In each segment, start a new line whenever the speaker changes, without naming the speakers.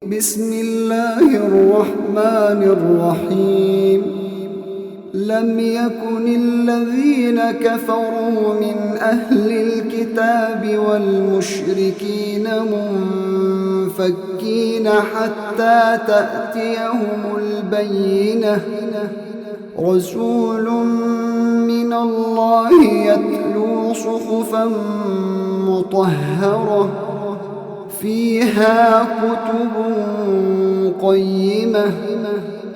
بسم الله الرحمن الرحيم. لم يكن الذين كفروا من أهل الكتاب والمشركين منفكين حتى تأتيهم البينة. رسول من الله يتلو صحفا مطهرة فيها كتب قيمة.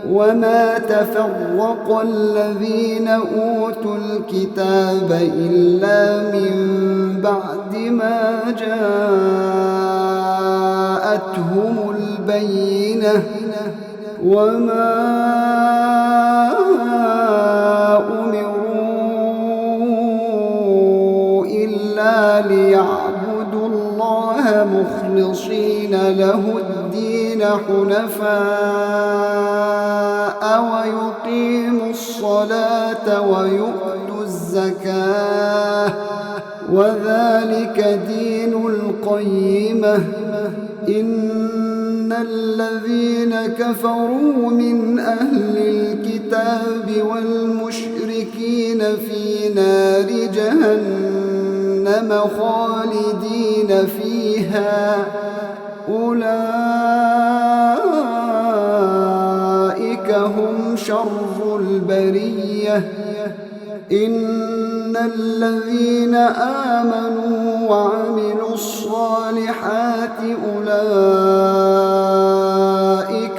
وما تفرق الذين أوتوا الكتاب إلا من بعد ما جاءتهم البينة. وما أمروا إلا ليعبدوا الله مخلصين له الدين حنفاء ويقيموا الصلاة ويؤتوا الزكاة وذلك دين القيمة. إن الذين كفروا من أهل الكتاب والمشركين في نار جهنم خالدين فيها أولئك هم شر البرية. إن الذين آمنوا وعملوا الصالحات أولئك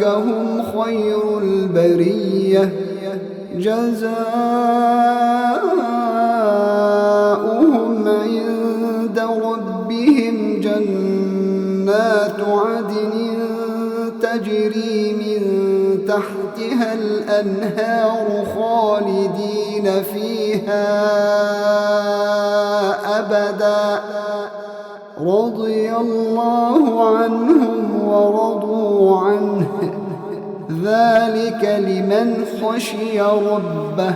هم خير البرية. جزاؤهم عند ربهم جنات عدن تجري من تحتها الأنهار خالدين فيها أبدا. رضي الله عنهم ورضوا عنه ذلك لمن خشي ربه.